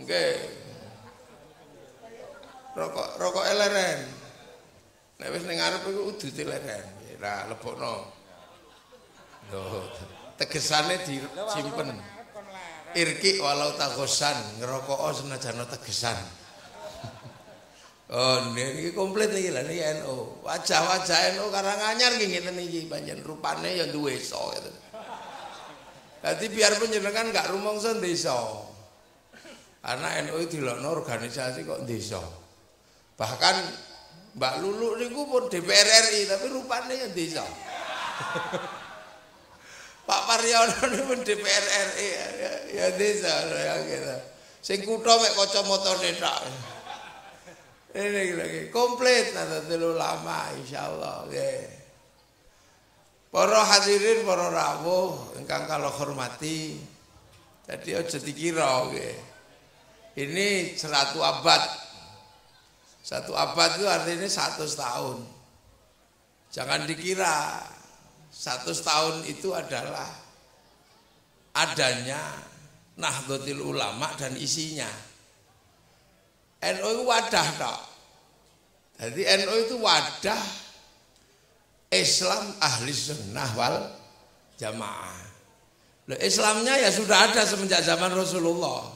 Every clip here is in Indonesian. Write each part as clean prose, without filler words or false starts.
Nggih. Rokok leren. Nek wis ning ngarep iku udute leren. Lah lebokno. Lho, tegesane disimpen. Irki walau tagosan, ngerokok senajan tegesan. Oh, niki komplit iki lha niki NU. Wajah-wajah NU Karanganyar nggih ngeten iki, panjen rupane ya duwe iso gitu. Dadi biarpun jenengan enggak rumangsa desa. Karena NU dilokno organisasi kok desa. Bahkan Mbak Lulu niku pun DPR RI tapi rupane ya desa. Pak Paryono niku pun DPR RI ya desa ya gitu. Sing kutha mek kacamatane tok. Ini lagi komplit Nahdlatul Ulama insyaallah nggih. Para hadirin para rawuh ingkang kula hormati. Jadi aja dikira nggih. Ini 100 abad. 1 abad itu artinya 100 tahun. Jangan dikira 100 tahun itu adalah adanya Nahdlatul Ulama dan isinya. NU itu wadah tok. Jadi NU itu wadah Islam ahli sunnah wal jamaah. Loh, Islamnya ya sudah ada semenjak zaman Rasulullah.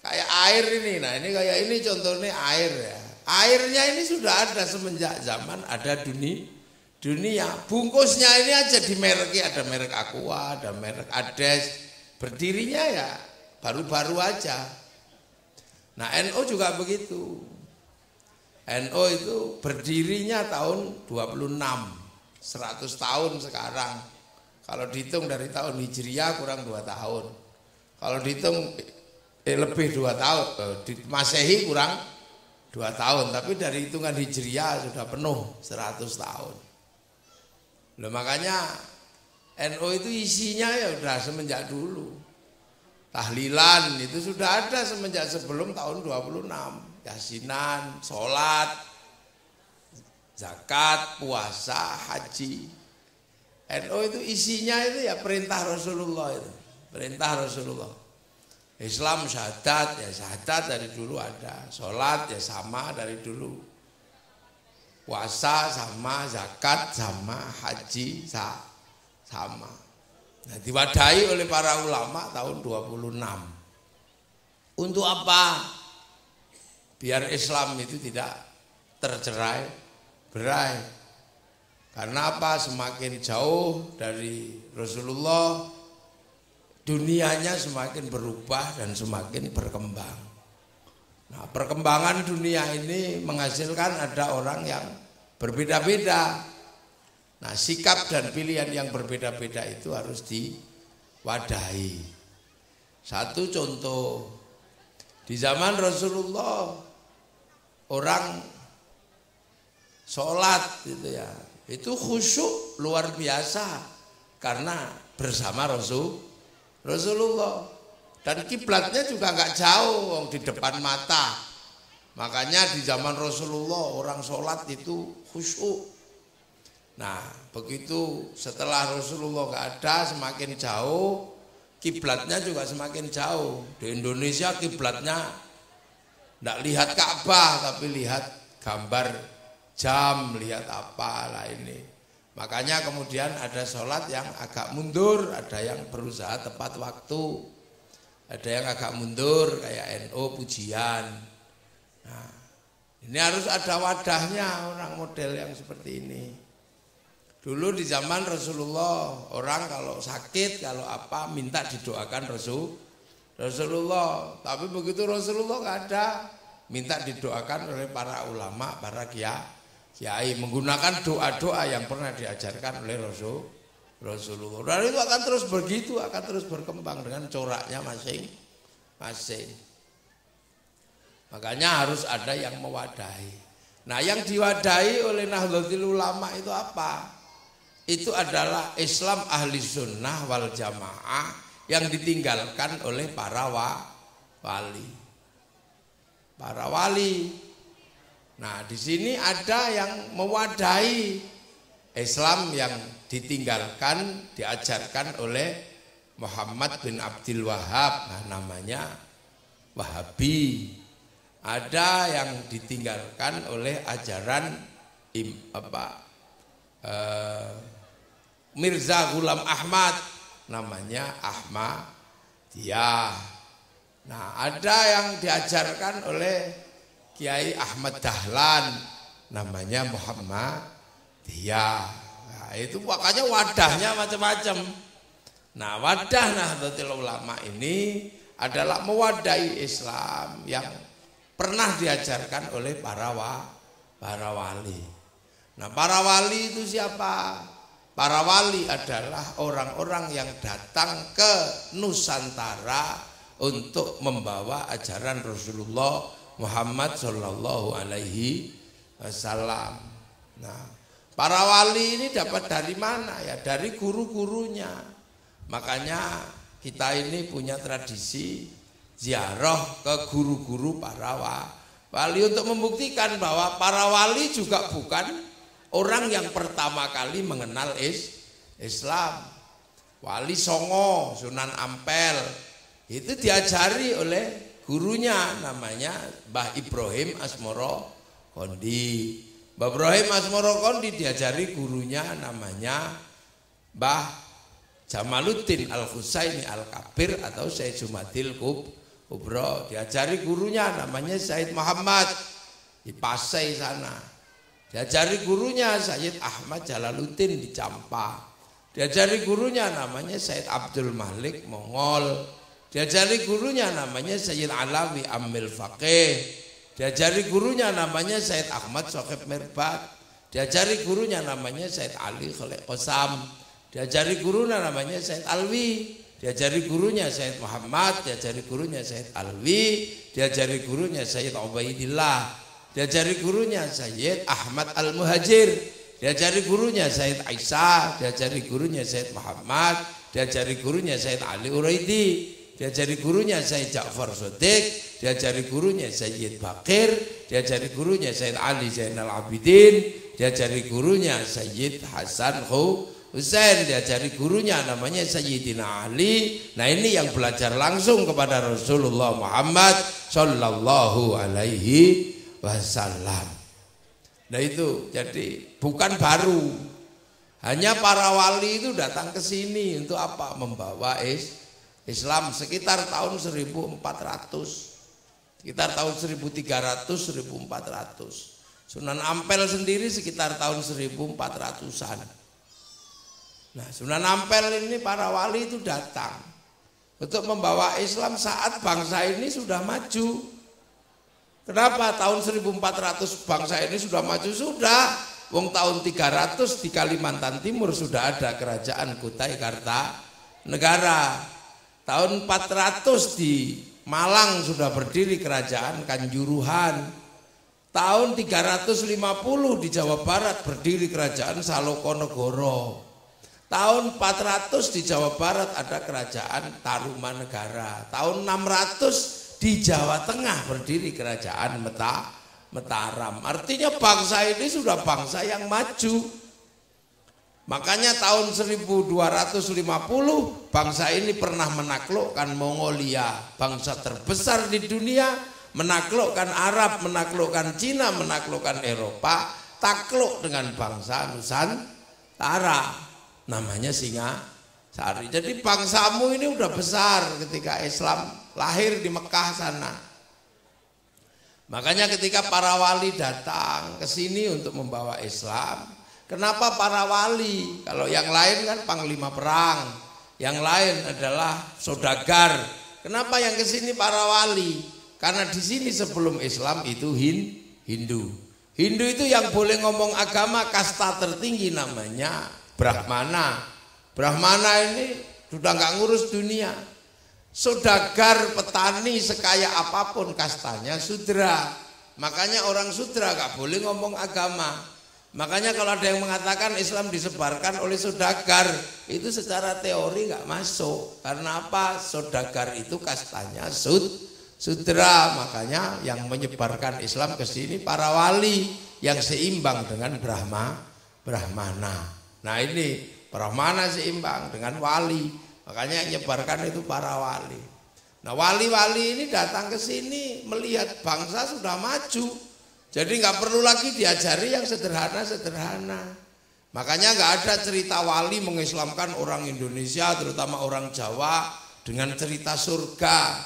Kayak air ini, nah ini kayak ini contohnya air ya. Airnya ini sudah ada semenjak zaman ada dunia. Bungkusnya ini aja dimereki, ada merek Aqua, ada merek Ades. Berdirinya ya baru-baru aja. Nah NU juga begitu. NU itu berdirinya tahun 26, 100 tahun sekarang. Kalau dihitung dari tahun Hijriah kurang 2 tahun. Kalau dihitung lebih 2 tahun, di Masehi kurang 2 tahun. Tapi dari hitungan Hijriah sudah penuh 100 tahun. Loh, makanya NU itu isinya ya sudah semenjak dulu. Tahlilan itu sudah ada semenjak sebelum tahun 26. Yasinan, sholat, zakat, puasa, haji. NU itu isinya itu ya perintah Rasulullah itu. Perintah Rasulullah. Islam syahadat, ya syahadat dari dulu ada. Sholat ya sama dari dulu. Puasa sama, zakat sama, haji sama. Nah, diwadahi oleh para ulama tahun 26. Untuk apa? Biar Islam itu tidak tercerai berai. Karena apa? Semakin jauh dari Rasulullah, dunianya semakin berubah dan semakin berkembang. Nah, perkembangan dunia ini menghasilkan ada orang yang berbeda-beda. Nah, sikap dan pilihan yang berbeda-beda itu harus diwadahi. Satu contoh, di zaman Rasulullah orang sholat gitu ya, itu khusyuk luar biasa karena bersama Rasulullah. Dan kiblatnya juga nggak jauh di depan mata. Makanya di zaman Rasulullah orang sholat itu khusyuk. Nah, begitu setelah Rasulullah nggak ada, semakin jauh, kiblatnya juga semakin jauh. Di Indonesia kiblatnya nggak lihat Ka'bah, tapi lihat gambar jam, lihat apa lah ini. Makanya kemudian ada sholat yang agak mundur, ada yang berusaha tepat waktu, ada yang agak mundur kayak NU pujian. Nah, ini harus ada wadahnya orang model yang seperti ini. Dulu di zaman Rasulullah orang kalau sakit kalau apa minta didoakan Rasulullah. Tapi begitu Rasulullah nggak ada, minta didoakan oleh para ulama, para kiai menggunakan doa-doa yang pernah diajarkan oleh Rasulullah. Dan itu akan terus begitu, akan terus berkembang dengan coraknya masing-masing. Makanya harus ada yang mewadahi. Nah, yang diwadahi oleh Nahdlatul Ulama itu apa? Itu adalah Islam ahli sunnah wal jamaah yang ditinggalkan oleh para wali. Para wali. Nah, di sini ada yang mewadahi Islam yang ditinggalkan, diajarkan oleh Muhammad bin Abdul Wahab. Nah, namanya Wahabi. Ada yang ditinggalkan oleh ajaran Mirza Ghulam Ahmad, namanya Ahmadiyah. Nah, ada yang diajarkan oleh Kiai Ahmad Dahlan, namanya Muhammadiyah. Nah, itu makanya wadahnya macam-macam. Nah, wadah Nahdlatul Ulama ini adalah mewadahi Islam yang pernah diajarkan oleh para wali. Nah, para wali itu siapa? Para wali adalah orang-orang yang datang ke Nusantara untuk membawa ajaran Rasulullah Muhammad Sallallahu Alaihi Wasallam. Nah, para wali ini dapat dari mana? Ya dari guru-gurunya. Makanya kita ini punya tradisi ziarah ke guru-guru para wali untuk membuktikan bahwa para wali juga bukan orang yang pertama kali mengenal Islam. Wali Songo, Sunan Ampel itu diajari oleh gurunya, namanya Mbah Ibrahim Asmoro Kondi. Mbah Ibrahim Asmoro Kondi diajari gurunya, namanya Mbah Jamaluddin Al-Husaini Al-Kabir atau Syekh Jumadil Kubro. Diajari gurunya namanya Said Muhammad di Pasai sana. Diajari gurunya Sayyid Ahmad Jalaluddin di Campa. Diajari gurunya namanya Said Abdul Malik Mongol. Diajari gurunya namanya Sayyid Alawi Amil Faqih. Diajari gurunya namanya Said Ahmad Sokhib Mirbat. Diajari gurunya namanya Said Ali Khalid Qasam. Diajari gurunya namanya Said Alwi, diajari gurunya Said Muhammad, diajari gurunya Said Alwi, diajari gurunya Said Ubaidillah, diajari gurunya Sayyid Ahmad Al-Muhajir, diajari gurunya Said Aisyah, diajari gurunya Said Muhammad, diajari gurunya Said Ali Uraidi, diajari gurunya Said Ja'far Shodiq, diajari gurunya Sayyid Bakir, diajari gurunya Said Ali Zainal Abidin, diajari gurunya Sayyid Hasan Husain, diajari gurunya namanya Sayyidina Ali. Nah, ini yang belajar langsung kepada Rasulullah Muhammad Sallallahu Alaihi Wasallam. Nah, itu jadi bukan baru. Hanya para wali itu datang ke sini untuk apa? Membawa Islam sekitar tahun 1400. Sekitar tahun 1300, 1400. Sunan Ampel sendiri sekitar tahun 1400-an. Nah, Sunan Ampel ini para wali itu datang untuk membawa Islam saat bangsa ini sudah maju. Kenapa tahun 1400 bangsa ini sudah maju? Sudah. Wong tahun 300 di Kalimantan Timur sudah ada kerajaan Kutai Kartanegara. Tahun 400 di Malang sudah berdiri kerajaan Kanjuruhan. Tahun 350 di Jawa Barat berdiri kerajaan Salokonegoro. Tahun 400 di Jawa Barat ada kerajaan Tarumanegara. Tahun 600 di Jawa Tengah berdiri kerajaan Mataram. Artinya bangsa ini sudah bangsa yang maju. Makanya tahun 1250 bangsa ini pernah menaklukkan Mongolia, bangsa terbesar di dunia, menaklukkan Arab, menaklukkan Cina, menaklukkan Eropa, takluk dengan bangsa Nusantara. Namanya Singasari. Jadi bangsamu ini udah besar ketika Islam lahir di Mekah sana. Makanya ketika para wali datang ke sini untuk membawa Islam, kenapa para wali? Kalau yang lain kan panglima perang, yang lain adalah saudagar. Kenapa yang ke sini para wali? Karena di sini sebelum Islam itu Hindu. Hindu itu yang boleh ngomong agama kasta tertinggi namanya Brahmana. Brahmana ini sudah nggak ngurus dunia. Saudagar, petani, sekaya apapun kastanya Sudra. Makanya orang Sudra nggak boleh ngomong agama. Makanya kalau ada yang mengatakan Islam disebarkan oleh saudagar, itu secara teori nggak masuk. Karena apa? Saudagar itu kastanya Sudra. Makanya yang menyebarkan Islam ke sini para wali yang seimbang dengan Brahmana. Nah, ini Brahmana seimbang dengan wali. Makanya yang menyebarkan itu para wali. Nah wali-wali ini datang ke sini melihat bangsa sudah maju. Jadi nggak perlu lagi diajari yang sederhana-sederhana. Makanya nggak ada cerita wali mengislamkan orang Indonesia, terutama orang Jawa dengan cerita surga.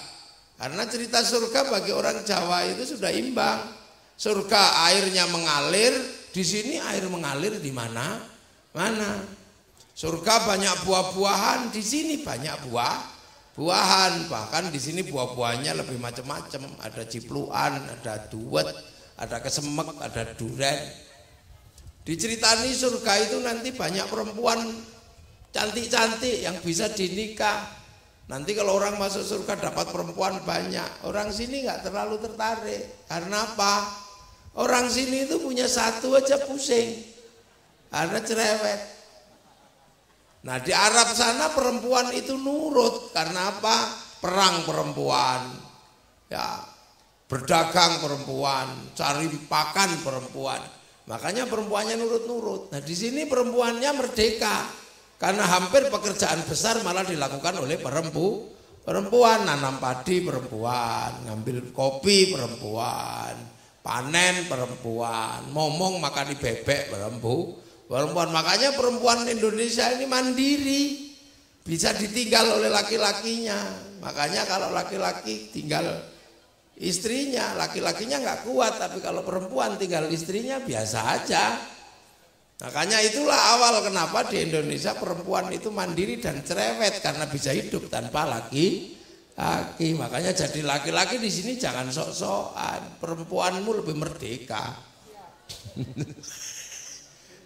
Karena cerita surga bagi orang Jawa itu sudah imbang. Surga airnya mengalir, di sini air mengalir di mana? Mana? Surga banyak buah-buahan, di sini banyak buah-buahan. Bahkan di sini buah-buahnya lebih macam-macam. Ada cipluan, ada duet, ada kesemek, ada duren. Diceritani surga itu nanti banyak perempuan cantik-cantik yang bisa dinikah. Nanti kalau orang masuk surga dapat perempuan banyak. Orang sini nggak terlalu tertarik. Karena apa? Orang sini itu punya satu aja pusing. Karena cerewet. Nah di Arab sana perempuan itu nurut. Karena apa? Perang perempuan. Ya, berdagang perempuan, cari pakan perempuan. Makanya perempuannya nurut-nurut. Nah di sini perempuannya merdeka. Karena hampir pekerjaan besar malah dilakukan oleh perempuan. Nanam padi perempuan, ngambil kopi perempuan, panen perempuan, momong makan di bebek perempuan. Makanya perempuan Indonesia ini mandiri, bisa ditinggal oleh laki-lakinya. Makanya kalau laki-laki tinggal istrinya, laki-lakinya nggak kuat, tapi kalau perempuan tinggal istrinya biasa aja. Makanya itulah awal kenapa di Indonesia perempuan itu mandiri dan cerewet karena bisa hidup tanpa laki. Makanya jadi laki-laki di sini jangan sok-sokan, perempuanmu lebih merdeka.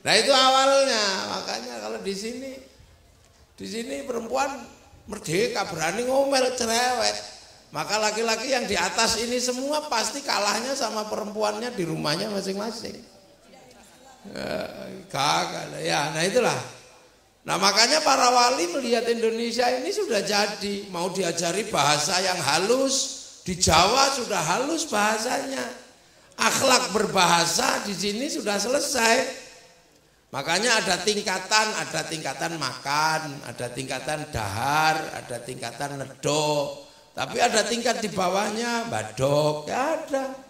Nah itu awalnya. Makanya kalau di sini perempuan merdeka, berani ngomel, cerewet. Maka laki-laki yang di atas ini semua pasti kalahnya sama perempuannya di rumahnya masing-masing. Ya, nah itulah. Nah makanya para wali melihat Indonesia ini sudah jadi, mau diajari bahasa yang halus. Di Jawa sudah halus bahasanya. Akhlak berbahasa di sini sudah selesai. Makanya ada tingkatan makan, ada tingkatan dahar, ada tingkatan nedo. Tapi ada tingkat di bawahnya badok, ya ada.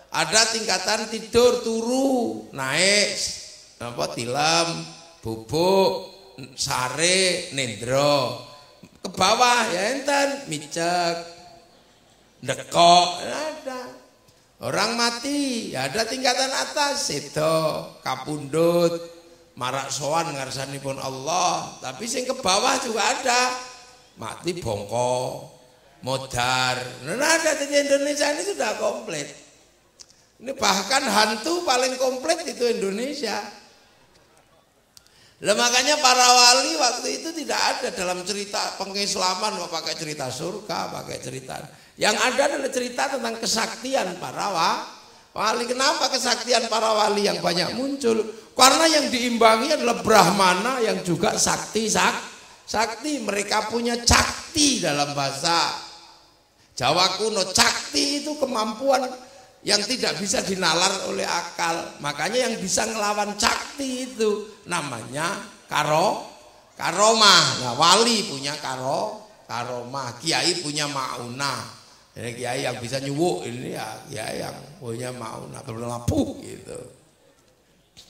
Ada tingkatan tidur turu, naik, tilem, bubuk, sare, nendro. Ke bawah ya enten, micek, dekok, ada. Orang mati, ya ada tingkatan atas, sedo, kapundut, marak sowan ngarsanipun Allah. Tapi sing ke bawah juga ada, mati bongko, modar. Nah ada di Indonesia ini sudah komplit. Ini bahkan hantu paling komplit itu Indonesia. Lah makanya para wali waktu itu tidak ada dalam cerita pengislaman mau pakai cerita surga, pakai cerita. Yang ada adalah cerita tentang kesaktian para wali. Kenapa kesaktian para wali yang banyak muncul? Karena yang diimbangi adalah Brahmana yang juga sakti. Mereka punya cakti dalam bahasa Jawa kuno. Cakti itu kemampuan yang tidak bisa dinalar oleh akal. Makanya yang bisa ngelawan cakti itu namanya karomah. Nah, wali punya karomah, kiai punya maunah. Jadi kiai yang bisa nyuwuk ini ya kiai yang punya maunah, berlapuh gitu.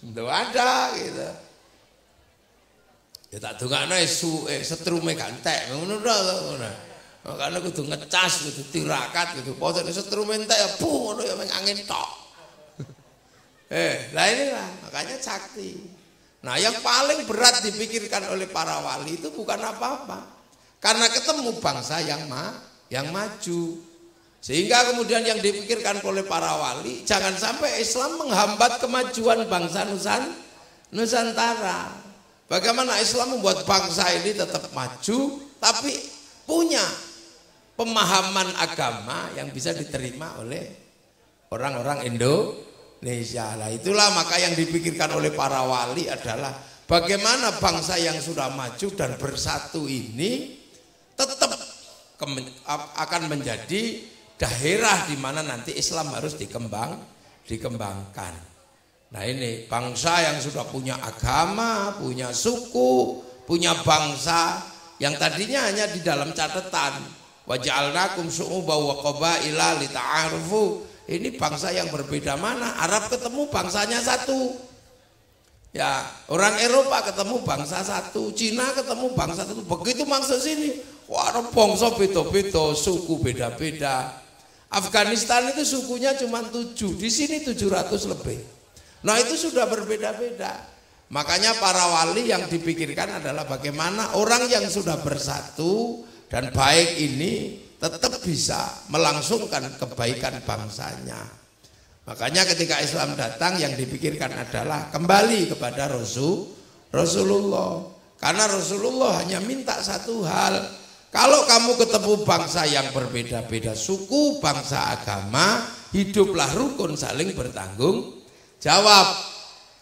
Itu ada gitu. Ya tak dongakno setrume gantek ngono to. Makanya kudu ngecas, kudu tirakat, kudu posok setrume entek ya ngono ya angin tok. Lah inilah makanya sakti. Nah, yang paling berat dipikirkan oleh para wali itu bukan apa-apa. Karena ketemu bangsa yang maju. Sehingga kemudian yang dipikirkan oleh para wali, jangan sampai Islam menghambat kemajuan bangsa Nusantara. Bagaimana Islam membuat bangsa ini tetap maju, tapi punya pemahaman agama yang bisa diterima oleh orang-orang Indonesia. Lah itulah maka yang dipikirkan oleh para wali adalah bagaimana bangsa yang sudah maju dan bersatu ini tetap akan menjadi daerah di mana nanti Islam harus dikembangkan. Nah ini bangsa yang sudah punya agama, punya suku, punya bangsa yang tadinya hanya di dalam catatan. Wa ja'alnakum syu'uban wa qabaila lita'arufu. Ini bangsa yang berbeda mana? Arab ketemu bangsanya satu. Ya, orang Eropa ketemu bangsa satu, Cina ketemu bangsa satu. Begitu maksud sini, wah bangsa beda-beda, suku beda-beda. Afghanistan itu sukunya cuma 7, di sini 700 lebih. Nah itu sudah berbeda-beda. Makanya para wali yang dipikirkan adalah bagaimana orang yang sudah bersatu dan baik ini tetap bisa melangsungkan kebaikan bangsanya. Makanya ketika Islam datang yang dipikirkan adalah kembali kepada Rasulullah. Karena Rasulullah hanya minta satu hal. Kalau kamu ketemu bangsa yang berbeda-beda suku, bangsa, agama, hiduplah rukun saling bertanggung jawab.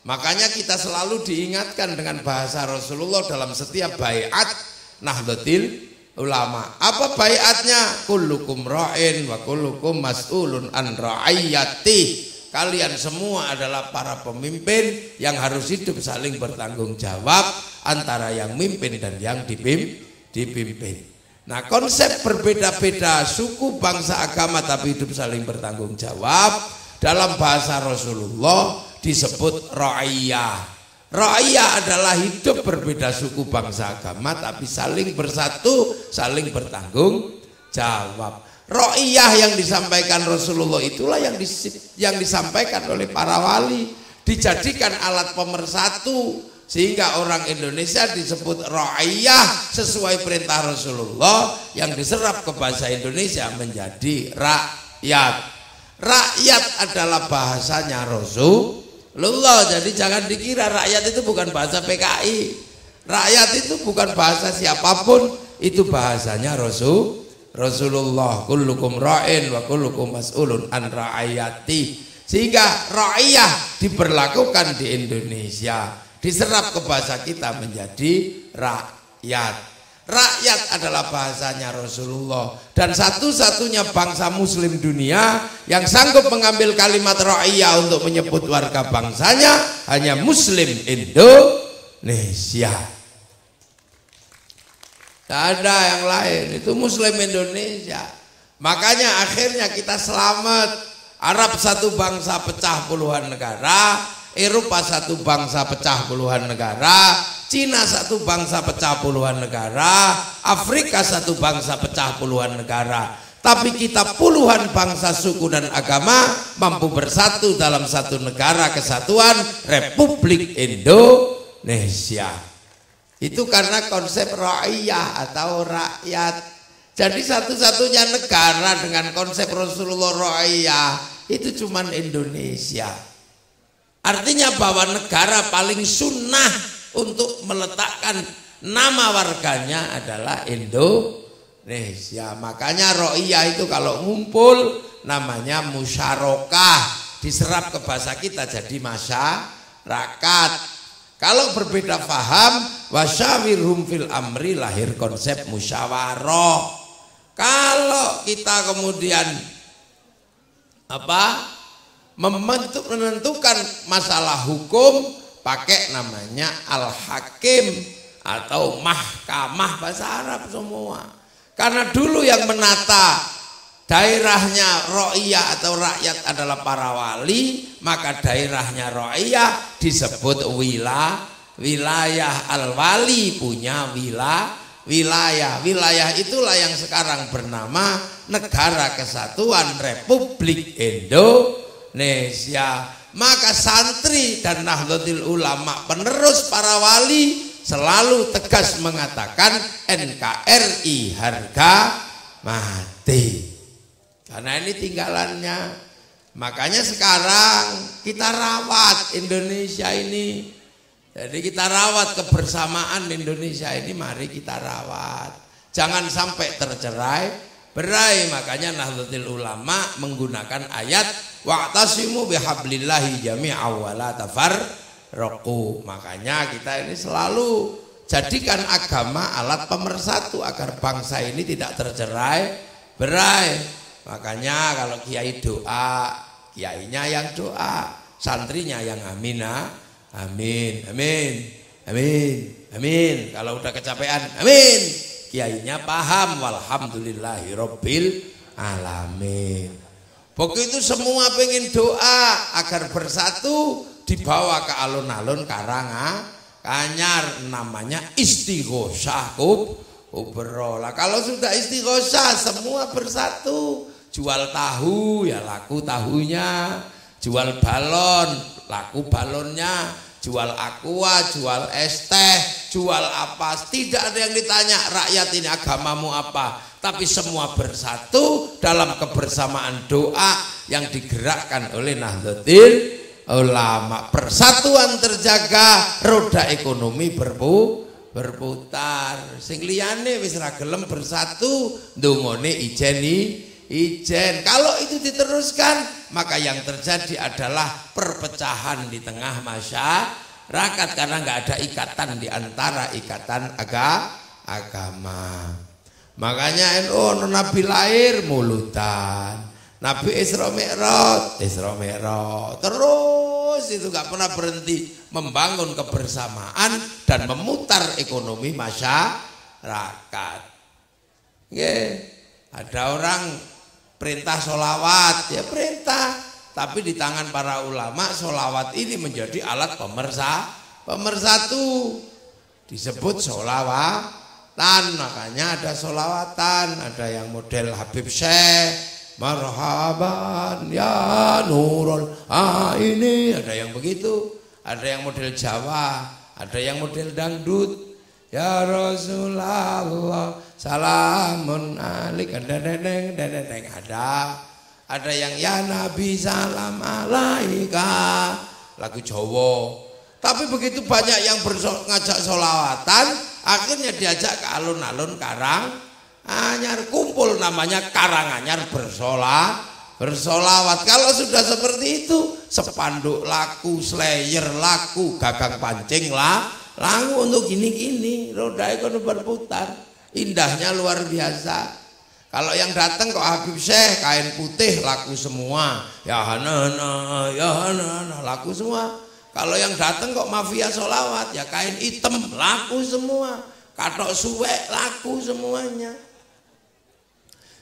Makanya kita selalu diingatkan dengan bahasa Rasulullah dalam setiap baiat Nahdlatul Ulama. Apa baiatnya? Kullukum ra'in wa kullukum mas'ulun an ra'iyati. Kalian semua adalah para pemimpin yang harus hidup saling bertanggung jawab antara yang mimpin dan yang dipimpin. Nah, konsep berbeda-beda suku, bangsa, agama tapi hidup saling bertanggung jawab dalam bahasa Rasulullah disebut ra'iyah. Ra'iyah adalah hidup berbeda suku, bangsa, agama tapi saling bersatu, saling bertanggung jawab. Ra'iyah yang disampaikan Rasulullah itulah yang disampaikan oleh para wali, dijadikan alat pemersatu sehingga orang Indonesia disebut ra'iyah sesuai perintah Rasulullah yang diserap ke bahasa Indonesia menjadi rakyat. Rakyat adalah bahasanya Rasulullah. Jadi jangan dikira rakyat itu bukan bahasa PKI. Rakyat itu bukan bahasa siapapun, itu bahasanya Rasulullah. Kullukum ra'in wa kullukum mas'ulun an ra'ayati. Sehingga ra'iyah diberlakukan di Indonesia, diserap ke bahasa kita menjadi rakyat. Rakyat adalah bahasanya Rasulullah, dan satu-satunya bangsa muslim dunia yang sanggup mengambil kalimat ra'iyah untuk menyebut warga bangsanya hanya muslim Indonesia. Tidak ada yang lain, itu muslim Indonesia. Makanya akhirnya kita selamat. Arab satu bangsa pecah puluhan negara, Eropa satu bangsa pecah puluhan negara, Cina satu bangsa pecah puluhan negara, Afrika satu bangsa pecah puluhan negara. Tapi kita puluhan bangsa, suku dan agama mampu bersatu dalam satu negara kesatuan Republik Indonesia. Itu karena konsep ra'iyah atau rakyat. Jadi satu-satunya negara dengan konsep Rasulullah ra'iyah itu cuman Indonesia. Artinya bahwa negara paling sunnah untuk meletakkan nama warganya adalah Indonesia. Makanya ra'iyah itu kalau ngumpul namanya musyarakah, diserap ke bahasa kita jadi masyarakat. Kalau berbeda paham, wasyawirhum fil amri, lahir konsep musyawarah. Kalau kita kemudian menentukan masalah hukum pakai namanya al-hakim atau mahkamah, bahasa Arab semua. Karena dulu yang menata daerahnya ra'iyah atau rakyat adalah para wali, maka daerahnya ra'iyah disebut wilayah. Al-wali punya wilayah. Wilayah itulah yang sekarang bernama Negara Kesatuan Republik Indonesia. Maka santri dan Nahdlatul Ulama penerus para wali selalu tegas mengatakan NKRI harga mati. Karena ini tinggalannya. Makanya sekarang kita rawat Indonesia ini. Jadi kita rawat kebersamaan Indonesia ini, mari kita rawat. Jangan sampai tercerai berai. Makanya Nahdlatul Ulama menggunakan ayat wa'tasimu bihablillahi jami'a wa la tafarraqu. Makanya kita ini selalu jadikan agama alat pemersatu agar bangsa ini tidak tercerai berai. Makanya kalau kiai doa, kiainya yang doa, santrinya yang aminah, amin, amin, amin, amin. Kalau udah kecapean, amin. kiainya paham. Walhamdulillahirabbil alamin. Begitu semua pengen doa agar bersatu, dibawa ke alun-alun Karanganyar, namanya istighosah kubro. Lah kalau sudah istighosah semua bersatu, jual tahu ya laku tahunya, jual balon laku balonnya, jual aqua, jual es teh, jual apa, tidak ada yang ditanya rakyat ini agamamu apa, tapi semua bersatu dalam kebersamaan doa yang digerakkan oleh Nahdlatul Ulama. Persatuan terjaga, roda ekonomi berputar. Sing liyane wis ra gelem bersatu, ndongone ijen. Kalau itu diteruskan, maka yang terjadi adalah perpecahan di tengah masyarakat karena nggak ada ikatan di antara ikatan agama. Makanya NU Nabi lahir mulutan, Nabi Isra Mi'raj terus itu nggak pernah berhenti membangun kebersamaan dan memutar ekonomi masyarakat. Ada orang perintah sholawat, ya perintah, tapi di tangan para ulama sholawat ini menjadi alat pemersatu, disebut sholawatan. Makanya ada sholawatan, ada yang model Habib Syekh, marhaban ya nurul ini, ada yang begitu, ada yang model Jawa, ada yang model dangdut. Ya Rasulullah salamun alaik, ada yang ya Nabi salam alaika, lagu Jawa. Tapi begitu banyak yang ngajak sholawatan, akhirnya diajak ke alun-alun Karanganyar, kumpul namanya Karanganyar bersolawat. Kalau sudah seperti itu, sepanduk laku, slayer laku, gagang pancing laku untuk gini-gini, roda ekonomi berputar. Indahnya luar biasa. Kalau yang datang kok Habib Syekh kain putih laku semua, ya hana laku semua. Kalau yang datang kok mafia sholawat, ya kain hitam laku semua, katok suwek laku semuanya.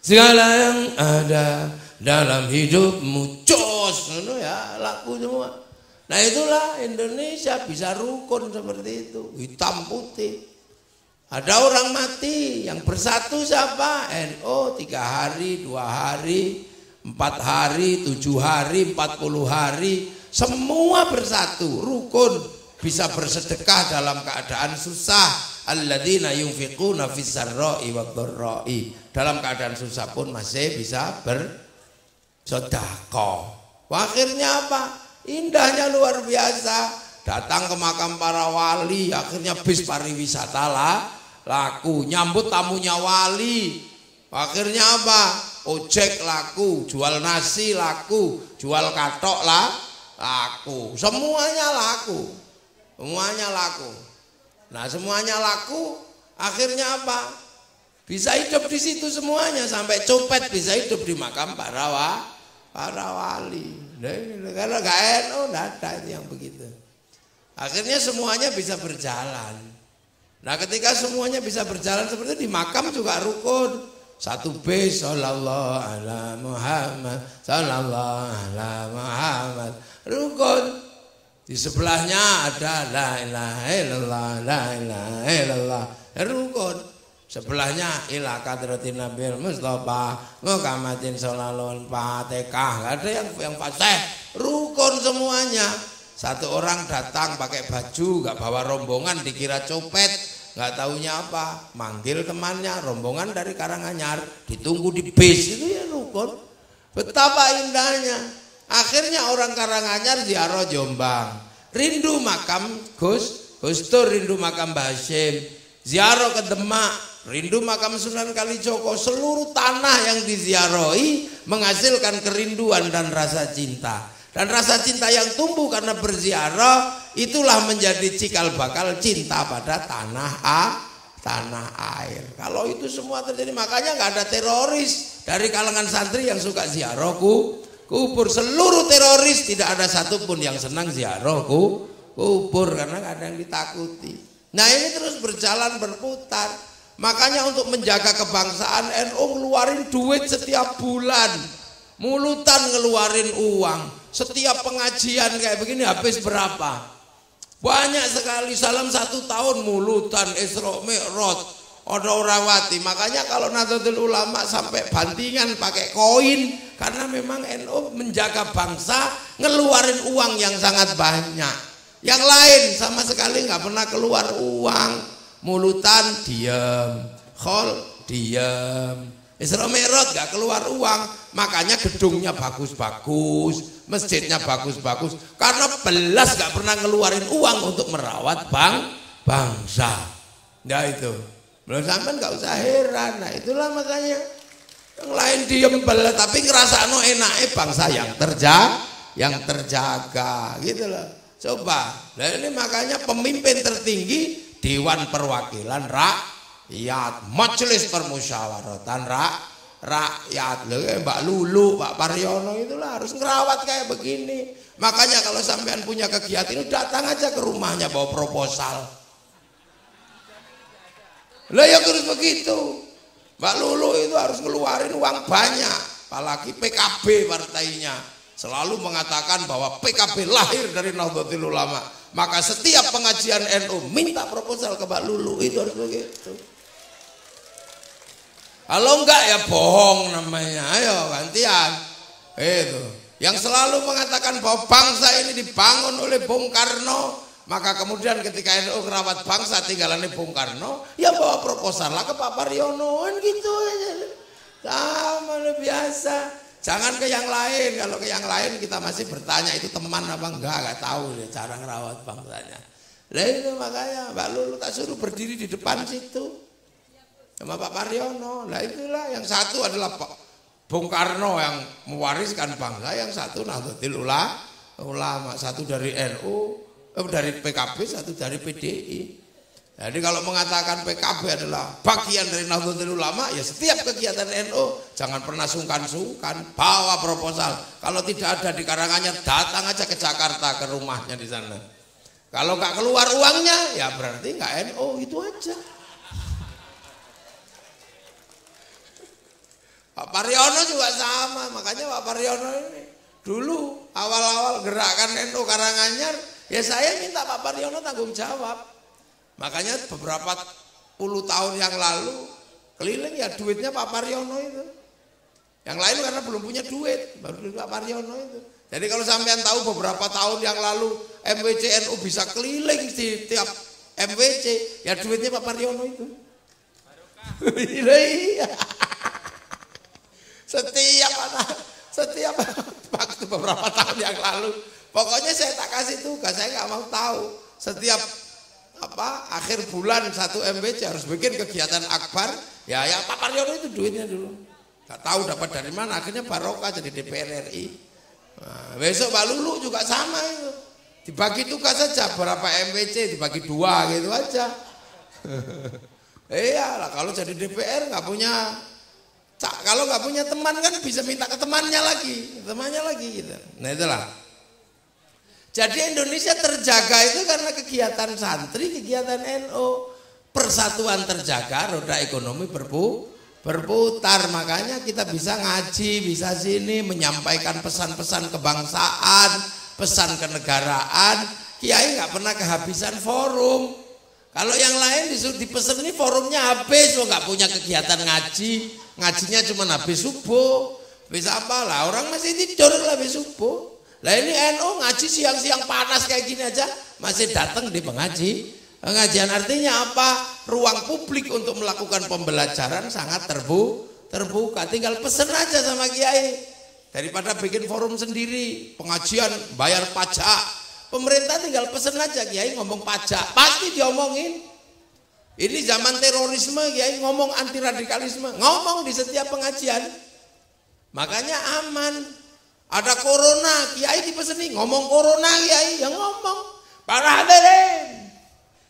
Segala yang ada dalam hidupmu cos, ya laku semua. Nah itulah Indonesia bisa rukun seperti itu, hitam putih. Ada orang mati yang bersatu siapa? NU 3 hari, 2 hari, 4 hari, 7 hari, 40 hari, semua bersatu, rukun, bisa bersedekah dalam keadaan susah. Alladzina yunfiquna fis sarra'i wad dharra'i, dalam keadaan susah pun masih bisa bersedekah. Akhirnya apa? Indahnya luar biasa. Datang ke makam para wali, akhirnya bis pariwisata laku, nyambut tamunya wali. Akhirnya apa? Ojek laku, jual nasi laku, jual katok laku, semuanya laku. Nah semuanya laku, akhirnya apa? Bisa hidup di situ semuanya, sampai copet bisa hidup di makam para wali. Kalau nggak NU nggak ada yang begitu. Akhirnya semuanya bisa berjalan. Nah ketika semuanya bisa berjalan seperti itu, di makam juga rukun. 1B sallallahu ala Muhammad, sallallahu ala Muhammad, rukun. Di sebelahnya ada la ilaha illallah, la ilaha illallah, rukun. Sebelahnya ila kadratin Nabil Mustafa Muhammadin sallallahu Fatihah. Ada yang fasih, rukun semuanya. Satu orang datang pakai baju, nggak bawa rombongan, dikira copet, nggak taunya apa, manggil temannya, rombongan dari Karanganyar, ditunggu di bis, itu ya rukun. Betapa indahnya. Akhirnya orang Karanganyar ziarah Jombang, rindu makam Gus Dur, rindu makam Mbah Hasyim, ziarah ke Demak, rindu makam Sunan Kalijogo. Seluruh tanah yang diziarahi menghasilkan kerinduan dan rasa cinta. Dan rasa cinta yang tumbuh karena berziarah itulah menjadi cikal bakal cinta pada tanah air. Kalau itu semua terjadi, makanya nggak ada teroris dari kalangan santri yang suka ziarah kubur. Seluruh teroris tidak ada satupun yang senang ziarah kubur karena nggak ada yang ditakuti. Nah ini terus berjalan berputar. Makanya untuk menjaga kebangsaan NU ngeluarin duit setiap bulan. Mulutan ngeluarin uang. Setiap pengajian kayak begini habis berapa? Banyak sekali. Salam 1 tahun mulutan Isra Mi'raj. Ada orang wati. Makanya kalau Nahdlatul Ulama sampai bantingan pakai koin. Karena memang NU menjaga bangsa ngeluarin uang yang sangat banyak. Yang lain sama sekali nggak pernah keluar uang. Mulutan diem, khol diem, Isra Mi'raj gak keluar uang. Makanya gedungnya bagus-bagus, masjidnya bagus-bagus, karena belas gak pernah ngeluarin uang untuk merawat bangsa. Nah itu, belum sampai gak usah heran. Nah itulah makanya yang lain diem belas, tapi ngerasano enaknya bangsa yang terjaga gitu loh. Coba, nah ini makanya pemimpin tertinggi Dewan Perwakilan Rakyat, Majelis Permusyawaratan Rakyat. Mbak Lulu, Pak Paryono itulah harus ngerawat kayak begini. Makanya kalau sampean punya kegiatan itu datang aja ke rumahnya bawa proposal. Lah ya harus begitu. Mbak Lulu itu harus ngeluarin uang banyak, apalagi PKB partainya selalu mengatakan bahwa PKB lahir dari Nahdlatul Ulama. Maka setiap pengajian NU minta proposal ke Mbak Lulu, itu harus begitu. Kalau enggak ya bohong namanya. Ayo gantian. Itu. Yang selalu mengatakan bahwa bangsa ini dibangun oleh Bung Karno, maka kemudian ketika NU ngerawat bangsa tinggalannya Bung Karno, ya bawa proposal lah ke Pak Paryono, kan gitu aja. Sama biasa. Jangan ke yang lain. Kalau ke yang lain kita masih bertanya itu teman apa enggak tahu dia cara ngerawat bangsanya. Lah itu makanya Mbak Lulu tak suruh berdiri di depan situ sama Pak Paryono. Lah itulah yang satu adalah Pak Bung Karno yang mewariskan bangsa, yang satu Nahdlatul Ulama, satu dari NU, dari PKB, satu dari PDI. Jadi kalau mengatakan PKB adalah bagian dari Nahdlatul Ulama, ya setiap kegiatan NU jangan pernah sungkan-sungkan, bawa proposal. Kalau tidak ada di Karanganyar, datang aja ke Jakarta, ke rumahnya di sana. Kalau nggak keluar uangnya, ya berarti nggak NU, itu aja. Pak Paryono juga sama, makanya Pak Paryono ini dulu awal-awal gerakan NU Karanganyar, ya saya minta Pak Paryono tanggung jawab. Makanya beberapa puluh tahun yang lalu keliling ya duitnya Pak Paryono itu. Yang lain karena belum punya duit, baru Pak Paryono itu. Jadi kalau sampean tahu beberapa tahun yang lalu MWC NU bisa keliling di tiap MWC, ya duitnya Pak Paryono itu. Iya. Setiap waktu beberapa tahun yang lalu, pokoknya saya tak kasih tugas, saya nggak mau tahu. Setiap akhir bulan 1 MWC harus bikin kegiatan akbar, ya Pak Paryono itu duitnya dulu. Gak tahu dapat dari mana, akhirnya barokah jadi DPR RI. Nah, besok Mbak Lulu juga sama itu. Dibagi tugas saja, berapa MWC dibagi 2 gitu aja. Iya lah, kalau jadi DPR nggak punya, kalau nggak punya teman kan bisa minta ke temannya lagi gitu. Nah itulah. Jadi Indonesia terjaga itu karena kegiatan santri, kegiatan NU. Persatuan terjaga, roda ekonomi berputar. Makanya kita bisa ngaji, bisa sini menyampaikan pesan-pesan kebangsaan, pesan kenegaraan. Kiai nggak pernah kehabisan forum. Kalau yang lain disuruh dipesan ini forumnya habis, lo nggak punya kegiatan ngaji, ngajinya cuma habis subuh. Bisa apa lah, orang masih tidur lah habis subuh. Lah ini NU ngaji siang-siang panas kayak gini aja masih datang di pengajian. Artinya apa? Ruang publik untuk melakukan pembelajaran sangat terbuka. Tinggal pesen aja sama kiai. Daripada bikin forum sendiri, pengajian bayar pajak. Pemerintah tinggal pesen aja, kiai ngomong pajak, pasti diomongin. Ini zaman terorisme, kiai ngomong anti radikalisme, ngomong di setiap pengajian. Makanya aman. Ada corona, kiai dipeseni ngomong corona, kiai yang ngomong. Para hadirin,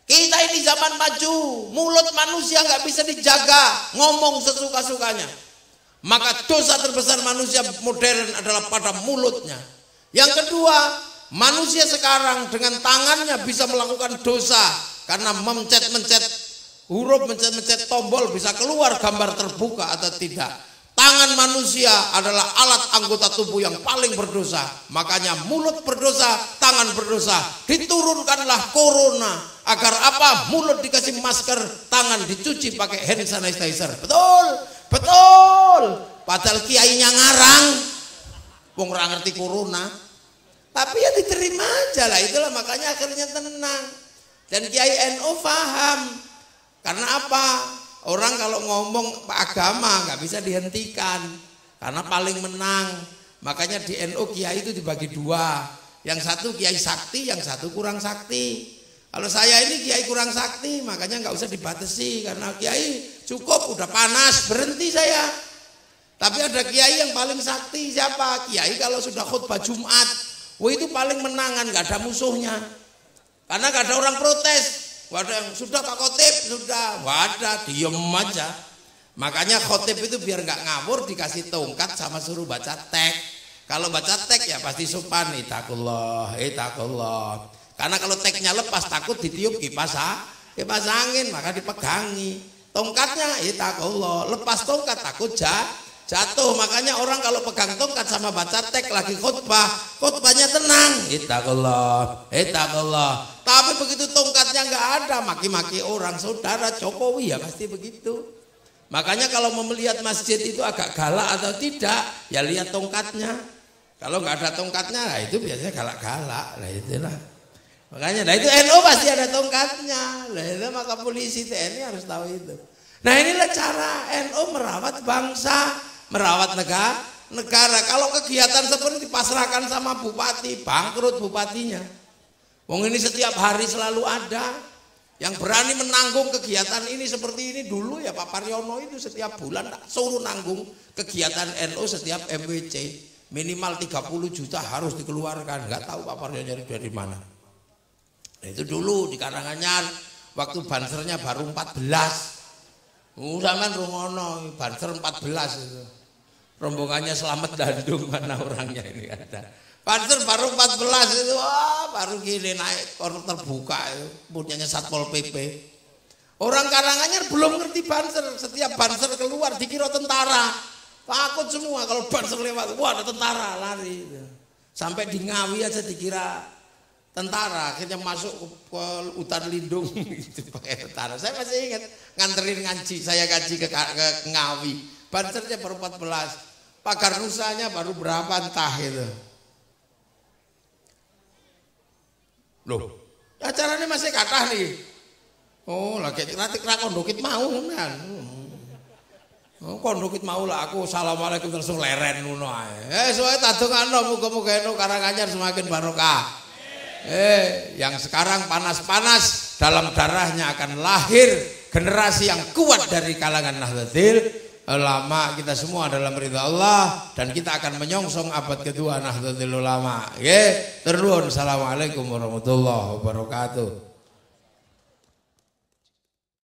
kita ini zaman maju, mulut manusia nggak bisa dijaga, ngomong sesuka-sukanya. Maka dosa terbesar manusia modern adalah pada mulutnya. Yang kedua, manusia sekarang dengan tangannya bisa melakukan dosa karena mencet-mencet Huruf mencet-mencet tombol bisa keluar gambar terbuka atau tidak. Tangan manusia adalah alat anggota tubuh yang paling berdosa. Makanya mulut berdosa, tangan berdosa. Diturunkanlah corona. Agar apa? Mulut dikasih masker, tangan dicuci pakai hand sanitizer. Betul, betul. Padahal kiainya ngarang. Wong ora ngerti corona. Tapi ya diterima aja lah. Itulah makanya akhirnya tenang. Dan Kiai NU paham. Karena apa? Orang kalau ngomong agama nggak bisa dihentikan karena paling menang. Makanya di NU kiai itu dibagi dua. Yang satu kiai sakti, yang satu kurang sakti. Kalau saya ini kiai kurang sakti, makanya nggak usah dibatasi karena kiai cukup udah panas berhenti saya. Tapi ada kiai yang paling sakti siapa? Kiai kalau sudah khutbah Jumat, wah itu paling menangan, nggak ada musuhnya. Karena nggak ada orang protes. Waduh, yang sudah Pak Khotib sudah, wadah diem aja. Makanya khotib itu biar nggak ngawur dikasih tongkat sama suruh baca teks. Kalau baca teks ya pasti sopan, itakullah, itakullah. Karena kalau teksnya lepas takut ditiup kipas angin, maka dipegangi. Tongkatnya itakullah, lepas tongkat takut jatuh. Makanya orang kalau pegang tongkat sama baca teks lagi khutbahnya tenang, itakullah, itakullah. Tapi begitu tongkatnya nggak ada, maki-maki orang saudara Jokowi ya pasti begitu. Makanya kalau mau melihat masjid itu agak galak atau tidak, ya lihat tongkatnya. Kalau nggak ada tongkatnya, nah itu biasanya galak-galak. Nah itulah. Makanya, nah itu NU pasti ada tongkatnya. Nah itu maka polisi TNI harus tahu itu. Nah inilah cara NU merawat bangsa, merawat negara. Kalau kegiatan seperti dipasrahkan sama bupati, bangkrut bupatinya. Wong ini setiap hari selalu ada yang berani menanggung kegiatan ini seperti ini. Dulu ya Pak Paryono itu setiap bulan suruh nanggung kegiatan NU setiap MWC minimal 30 juta harus dikeluarkan. Nggak tahu Pak Paryono nyari dari mana. Nah, itu dulu di Karanganyar waktu bansernya baru 14. Zaman Rungono banser 14 itu. Rombongannya Selamat Dandung, mana orangnya ini ada. Banser baru 14 itu, baru gini naik terbuka itu, punyanya Satpol PP. Orang Karanganyar belum ngerti banser, setiap banser keluar dikira tentara, takut semua kalau banser lewat, wah ada tentara lari. Sampai di Ngawi aja dikira tentara, akhirnya masuk ke hutan lindung itu pakai tentara. Saya masih ingat nganterin ngaji, saya ngaji ke Ngawi, bansernya baru 14, pagar rusanya baru berapa entah itu. Loh, acaranya masih kathah nih. Oh, lagi nanti kondokit mau kan. Oh, kondokit mau lah aku assalamualaikum langsung leren ngono ae. Soalnya tadungano muga-muga eno Karanganyar semakin barokah. Yang sekarang panas-panas dalam darahnya akan lahir generasi yang kuat dari kalangan Nahdlatul Ulama. Kita semua dalam ridha Allah dan kita akan menyongsong abad kedua Nahdlatul Ulama. Nggih, terus assalamualaikum warahmatullahi wabarakatuh.